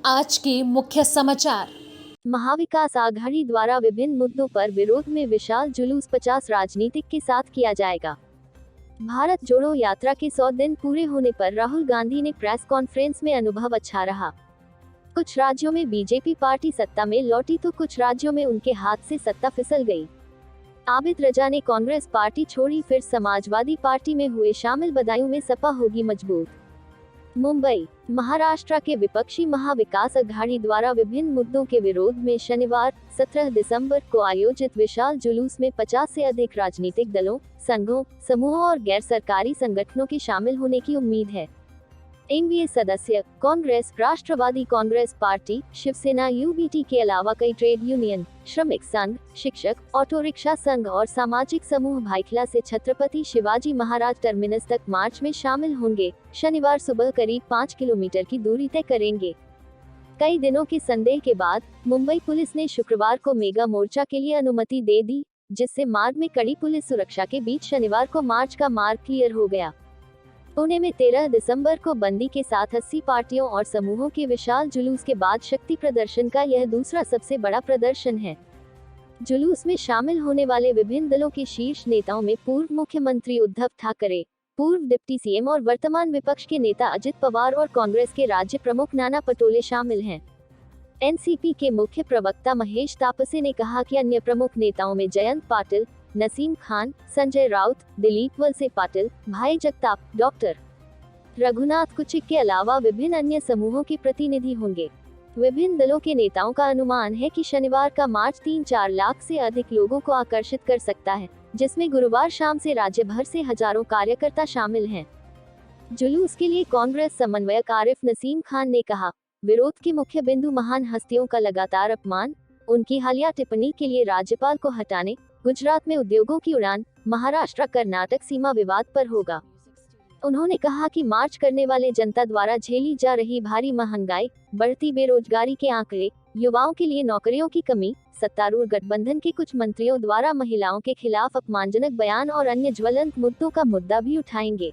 आज के मुख्य समाचार। महाविकास आघाड़ी द्वारा विभिन्न मुद्दों पर विरोध में विशाल जुलूस 50 राजनीतिक के साथ किया जाएगा। भारत जोड़ो यात्रा के 100 दिन पूरे होने पर राहुल गांधी ने प्रेस कॉन्फ्रेंस में अनुभव अच्छा रहा। कुछ राज्यों में बीजेपी पार्टी सत्ता में लौटी तो कुछ राज्यों में उनके हाथ से सत्ता फिसल गई। आबिद रजा ने कांग्रेस पार्टी छोड़ी, फिर समाजवादी पार्टी में हुए शामिल, बदायूं में सपा होगी मजबूत। मुंबई, महाराष्ट्र के विपक्षी महाविकास अघाड़ी द्वारा विभिन्न मुद्दों के विरोध में शनिवार 17 दिसंबर को आयोजित विशाल जुलूस में 50 से अधिक राजनीतिक दलों, संघों, समूहों और गैर सरकारी संगठनों के शामिल होने की उम्मीद है। एनडीए सदस्य कांग्रेस, राष्ट्रवादी कांग्रेस पार्टी, शिवसेना, यूबीटी के अलावा कई ट्रेड यूनियन, श्रमिक संघ, शिक्षक, ऑटो रिक्शा संघ और सामाजिक समूह भाईखला से छत्रपति शिवाजी महाराज टर्मिनस तक मार्च में शामिल होंगे। शनिवार सुबह करीब 5 किलोमीटर की दूरी तय करेंगे। कई दिनों के संदेह के बाद मुंबई पुलिस ने शुक्रवार को मेगा मोर्चा के लिए अनुमति दे दी, जिससे मार्ग में कड़ी पुलिस सुरक्षा के बीच शनिवार को मार्च का मार्ग क्लियर हो गया। पुणे में 13 दिसंबर को बंदी के साथ 80 पार्टियों और समूहों के विशाल जुलूस के बाद शक्ति प्रदर्शन का यह दूसरा सबसे बड़ा प्रदर्शन है। जुलूस में शामिल होने वाले विभिन्न दलों के शीर्ष नेताओं में पूर्व मुख्यमंत्री उद्धव ठाकरे, पूर्व डिप्टी सीएम और वर्तमान विपक्ष के नेता अजित पवार और कांग्रेस के राज्य प्रमुख नाना पटोले शामिल हैं। एनसीपी के मुख्य प्रवक्ता महेश तापसे ने कहा कि अन्य प्रमुख नेताओं में जयंत पाटिल, नसीम खान, संजय राउत, दिलीप वलसे पाटिल, भाई जगताप, डॉक्टर रघुनाथ कुचिक के अलावा विभिन्न अन्य समूहों के प्रतिनिधि होंगे। विभिन्न दलों के नेताओं का अनुमान है कि शनिवार का मार्च 3-4 लाख से अधिक लोगों को आकर्षित कर सकता है, जिसमें गुरुवार शाम से राज्य भर से हजारों कार्यकर्ता शामिल हैं। जुलूस के लिए कांग्रेस समन्वयक आरिफ नसीम खान ने कहा, विरोध के मुख्य बिंदु महान हस्तियों का लगातार अपमान, उनकी हालिया टिप्पणी के लिए राज्यपाल को हटाने, गुजरात में उद्योगों की उड़ान, महाराष्ट्र कर्नाटक सीमा विवाद पर होगा। उन्होंने कहा कि मार्च करने वाले जनता द्वारा झेली जा रही भारी महंगाई, बढ़ती बेरोजगारी के आंकड़े, युवाओं के लिए नौकरियों की कमी, सत्तारूढ़ गठबंधन के कुछ मंत्रियों द्वारा महिलाओं के खिलाफ अपमानजनक बयान और अन्य ज्वलंत मुद्दों का मुद्दा भी उठाएंगे।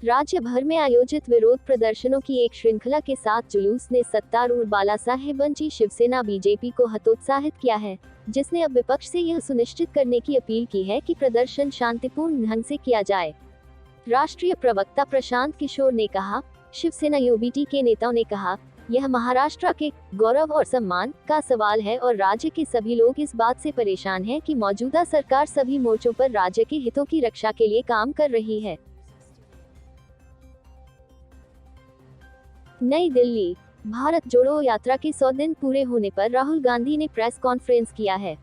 राज्य भर में आयोजित विरोध प्रदर्शनों की एक श्रृंखला के साथ जुलूस ने सत्तारूढ़ बालासाहेबंची शिवसेना बीजेपी को हतोत्साहित किया है, जिसने अब विपक्ष से यह सुनिश्चित करने की अपील की है कि प्रदर्शन शांतिपूर्ण ढंग से किया जाए। राष्ट्रीय प्रवक्ता प्रशांत किशोर ने कहा, शिवसेना यूबीटी के नेताओं ने कहा, यह महाराष्ट्र के गौरव और सम्मान का सवाल है और राज्य के सभी लोग इस बात से परेशान हैं कि मौजूदा सरकार सभी मोर्चों पर राज्य के हितों की रक्षा के लिए काम कर रही है। नई दिल्ली, भारत जोड़ो यात्रा के 100 दिन पूरे होने पर राहुल गांधी ने प्रेस कॉन्फ्रेंस किया है।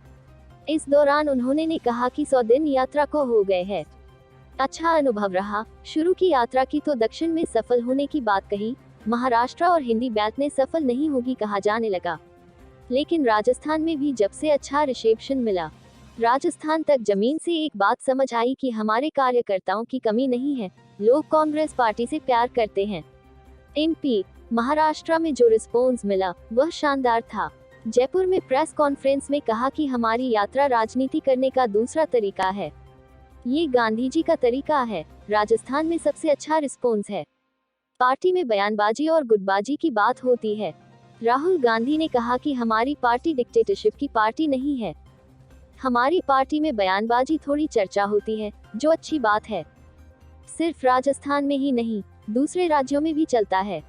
इस दौरान उन्होंने कहा कि 100 दिन यात्रा को हो गए हैं। अच्छा अनुभव रहा। शुरू की यात्रा की तो दक्षिण में सफल होने की बात कही, महाराष्ट्र और हिंदी बेल्ट में सफल नहीं होगी कहा जाने लगा। लेकिन राजस्थान में भी जब से अच्छा रिसेप्शन मिला, राजस्थान तक जमीन से एक बात समझ आई कि हमारे कार्यकर्ताओं की कमी नहीं है, लोग कांग्रेस पार्टी से प्यार करते हैं। एमपी, महाराष्ट्र में जो रिस्पॉन्स मिला वह शानदार था। जयपुर में प्रेस कॉन्फ्रेंस में कहा कि हमारी यात्रा राजनीति करने का दूसरा तरीका है, ये गांधी जी का तरीका है। राजस्थान में सबसे अच्छा रिस्पॉन्स है। पार्टी में बयानबाजी और गुटबाजी की बात होती है। राहुल गांधी ने कहा कि हमारी पार्टी डिक्टेटरशिप की पार्टी नहीं है। हमारी पार्टी में बयानबाजी थोड़ी चर्चा होती है, जो अच्छी बात है। सिर्फ राजस्थान में ही नहीं, दूसरे राज्यों में भी चलता है।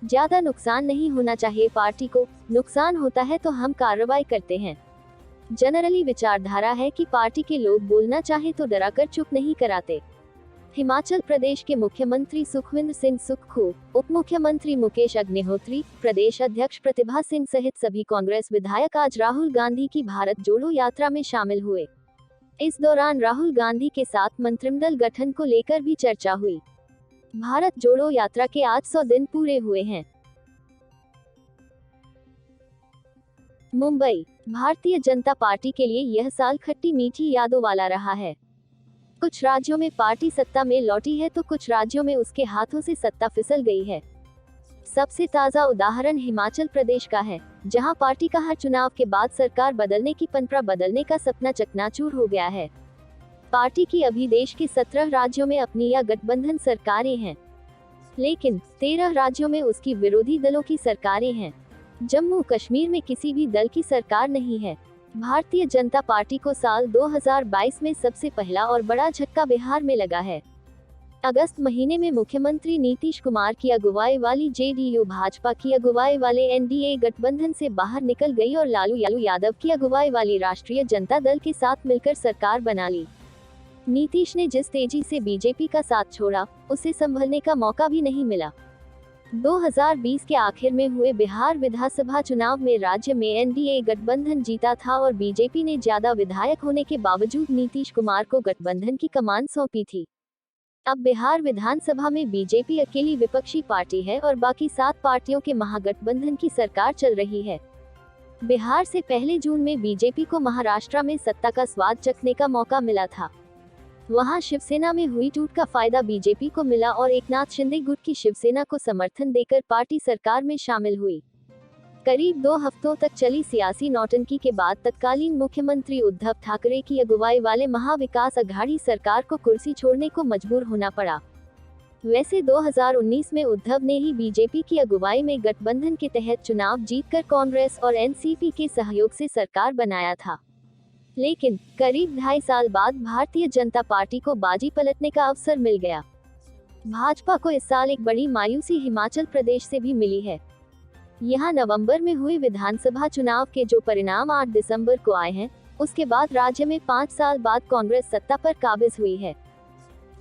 ज्यादा नुकसान नहीं होना चाहिए पार्टी को, नुकसान होता है तो हम कार्रवाई करते हैं। जनरली विचारधारा है कि पार्टी के लोग बोलना चाहे तो डराकर चुप नहीं कराते। हिमाचल प्रदेश के मुख्यमंत्री सुखविंदर सिंह सुक्खू, उप मुख्यमंत्री मुकेश अग्निहोत्री, प्रदेश अध्यक्ष प्रतिभा सिंह सहित सभी कांग्रेस विधायक आज राहुल गांधी की भारत जोड़ो यात्रा में शामिल हुए। इस दौरान राहुल गांधी के साथ मंत्रिमंडल गठन को लेकर भी चर्चा हुई। भारत जोड़ो यात्रा के आज 100 दिन पूरे हुए हैं। मुंबई, भारतीय जनता पार्टी के लिए यह साल खट्टी मीठी यादों वाला रहा है। कुछ राज्यों में पार्टी सत्ता में लौटी है तो कुछ राज्यों में उसके हाथों से सत्ता फिसल गई है। सबसे ताजा उदाहरण हिमाचल प्रदेश का है, जहां पार्टी का हर चुनाव के बाद सरकार बदलने की पंपरा बदलने का सपना चकनाचूर हो गया है। पार्टी की अभी देश के 17 राज्यों में अपनी या गठबंधन सरकारें हैं। लेकिन 13 राज्यों में उसकी विरोधी दलों की सरकारें हैं। जम्मू कश्मीर में किसी भी दल की सरकार नहीं है। भारतीय जनता पार्टी को साल 2022 में सबसे पहला और बड़ा झटका बिहार में लगा है। अगस्त महीने में मुख्यमंत्री नीतीश कुमार की अगुवाई वाली जेडीयू भाजपा की अगुवाई वाले एनडीए गठबंधन से बाहर निकल गई और लालू यादव की अगुवाई वाली राष्ट्रीय जनता दल के साथ मिलकर सरकार बना ली। नीतीश ने जिस तेजी से बीजेपी का साथ छोड़ा, उसे संभलने का मौका भी नहीं मिला। 2020 के आखिर में हुए बिहार विधानसभा चुनाव में राज्य में एनडीए गठबंधन जीता था और बीजेपी ने ज्यादा विधायक होने के बावजूद नीतीश कुमार को गठबंधन की कमान सौंपी थी। अब बिहार विधानसभा में बीजेपी अकेली विपक्षी पार्टी है और बाकी 7 पार्टियों के महागठबंधन की सरकार चल रही है। बिहार से पहले जून में बीजेपी को महाराष्ट्र में सत्ता का स्वाद चखने का मौका मिला था। वहां शिवसेना में हुई टूट का फायदा बीजेपी को मिला और एकनाथ शिंदे गुट की शिवसेना को समर्थन देकर पार्टी सरकार में शामिल हुई। करीब 2 हफ्तों तक चली सियासी नौटंकी के बाद तत्कालीन मुख्यमंत्री उद्धव ठाकरे की अगुवाई वाले महाविकास अघाड़ी सरकार को कुर्सी छोड़ने को मजबूर होना पड़ा। वैसे 2019 में उद्धव ने ही बीजेपी की अगुवाई में गठबंधन के तहत चुनाव जीतकर कांग्रेस और एनसीपी के सहयोग से सरकार बनाया था। लेकिन करीब 2.5 साल बाद भारतीय जनता पार्टी को बाजी पलटने का अवसर मिल गया। भाजपा को इस साल एक बड़ी मायूसी हिमाचल प्रदेश से भी मिली है। यहाँ नवंबर में हुए विधानसभा चुनाव के जो परिणाम 8 दिसंबर को आए हैं, उसके बाद राज्य में 5 साल बाद कांग्रेस सत्ता पर काबिज हुई है।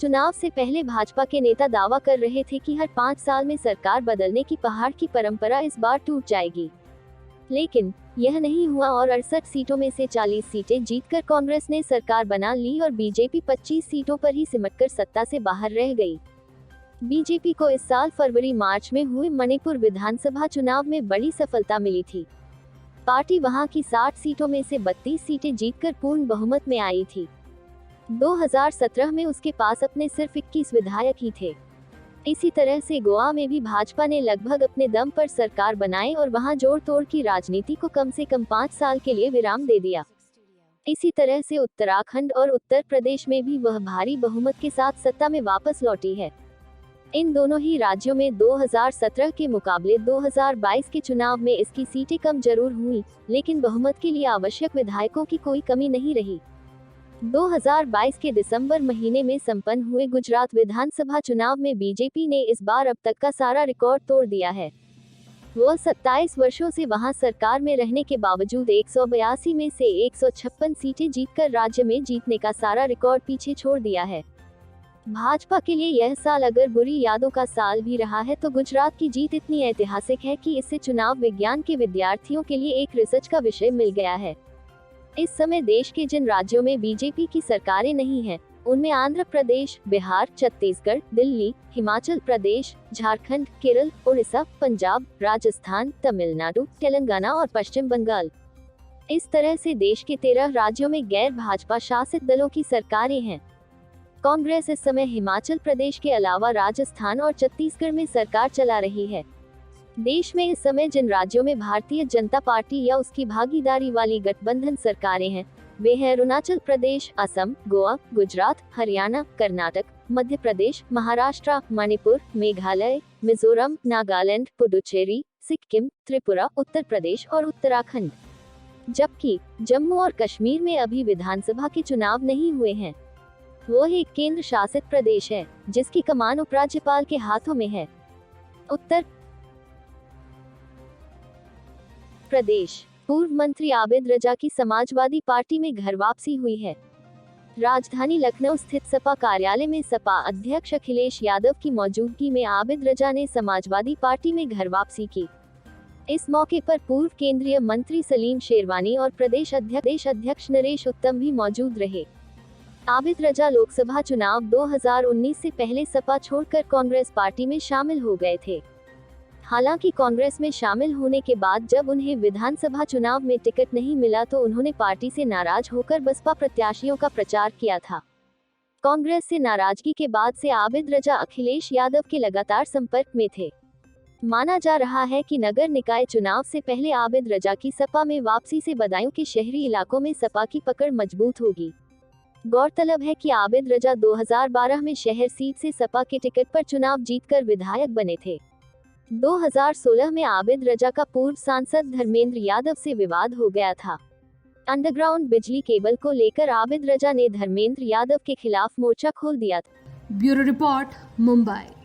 चुनाव से पहले भाजपा के नेता दावा कर रहे थे कि हर 5 साल में सरकार बदलने की पहाड़ की परंपरा इस बार टूट जाएगी, लेकिन यह नहीं हुआ और 68 सीटों में से 40 सीटें जीतकर कांग्रेस ने सरकार बना ली और बीजेपी 25 सीटों पर ही सिमटकर सत्ता से बाहर रह गई। बीजेपी को इस साल फरवरी-मार्च में हुए मणिपुर विधानसभा चुनाव में बड़ी सफलता मिली थी। पार्टी वहां की 60 सीटों में से 32 सीटें जीतकर पूर्ण बहुमत में आई थी। 2017 में उसके पास अपने सिर्फ 21 विधायक ही थे। इसी तरह से गोवा में भी भाजपा ने लगभग अपने दम पर सरकार बनाई और वहां जोड़ तोड़ की राजनीति को कम से कम 5 साल के लिए विराम दे दिया। इसी तरह से उत्तराखंड और उत्तर प्रदेश में भी वह भारी बहुमत के साथ सत्ता में वापस लौटी है। इन दोनों ही राज्यों में 2017 के मुकाबले 2022 के चुनाव में इसकी सीटें कम जरूर हुई, लेकिन बहुमत के लिए आवश्यक विधायकों की कोई कमी नहीं रही। 2022 के दिसंबर महीने में संपन्न हुए गुजरात विधानसभा चुनाव में बीजेपी ने इस बार अब तक का सारा रिकॉर्ड तोड़ दिया है। वह 27 वर्षों से वहां सरकार में रहने के बावजूद 182 में से 156 सीटें जीतकर राज्य में जीतने का सारा रिकॉर्ड पीछे छोड़ दिया है। भाजपा के लिए यह साल अगर बुरी यादों का साल भी रहा है, तो गुजरात की जीत इतनी ऐतिहासिक है कि इससे चुनाव विज्ञान के विद्यार्थियों के लिए एक रिसर्च का विषय मिल गया है। इस समय देश के जिन राज्यों में बीजेपी की सरकारें नहीं हैं, उनमें आंध्र प्रदेश, बिहार, छत्तीसगढ़, दिल्ली, हिमाचल प्रदेश, झारखंड, केरल, उड़ीसा, पंजाब, राजस्थान, तमिलनाडु, तेलंगाना और पश्चिम बंगाल। इस तरह से देश के 13 राज्यों में गैर भाजपा शासित दलों की सरकारें हैं। कांग्रेस इस समय हिमाचल प्रदेश के अलावा राजस्थान और छत्तीसगढ़ में सरकार चला रही है। देश में इस समय जिन राज्यों में भारतीय जनता पार्टी या उसकी भागीदारी वाली गठबंधन सरकारें हैं, वे हैं अरुणाचल प्रदेश, असम, गोवा, गुजरात, हरियाणा, कर्नाटक, मध्य प्रदेश, महाराष्ट्र, मणिपुर, मेघालय, मिजोरम, नागालैंड, पुडुचेरी, सिक्किम, त्रिपुरा, उत्तर प्रदेश और उत्तराखंड। जबकि जम्मू और कश्मीर में अभी विधानसभा के चुनाव नहीं हुए हैं। वह एक केंद्र शासित प्रदेश है, जिसकी कमान उपराज्यपाल के हाथों में है। उत्तर प्रदेश पूर्व मंत्री आबिद रजा की समाजवादी पार्टी में घर वापसी हुई है। राजधानी लखनऊ स्थित सपा कार्यालय में सपा अध्यक्ष अखिलेश यादव की मौजूदगी में आबिद रजा ने समाजवादी पार्टी में घर वापसी की। इस मौके पर पूर्व केंद्रीय मंत्री सलीम शेरवानी और प्रदेश अध्यक्ष नरेश उत्तम भी मौजूद रहे। आबिद रजा लोकसभा चुनाव 2019 से पहले सपा छोड़कर कांग्रेस पार्टी में शामिल हो गए थे। हालांकि कांग्रेस में शामिल होने के बाद जब उन्हें विधानसभा चुनाव में टिकट नहीं मिला तो उन्होंने पार्टी से नाराज होकर बसपा प्रत्याशियों का प्रचार किया था। कांग्रेस से नाराजगी के बाद से आबिद रजा अखिलेश यादव के लगातार संपर्क में थे। माना जा रहा है कि नगर निकाय चुनाव से पहले आबिद रजा की सपा में वापसी से बदायूं के शहरी इलाकों में सपा की पकड़ मजबूत होगी। गौरतलब है कि आबिद रजा 2012 में शहर सीट से सपा के टिकट पर चुनाव जीतकर विधायक बने थे। 2016 में आबिद रजा का पूर्व सांसद धर्मेंद्र यादव से विवाद हो गया था। अंडरग्राउंड बिजली केबल को लेकर आबिद रजा ने धर्मेंद्र यादव के खिलाफ मोर्चा खोल दिया था। Bureau report, Mumbai.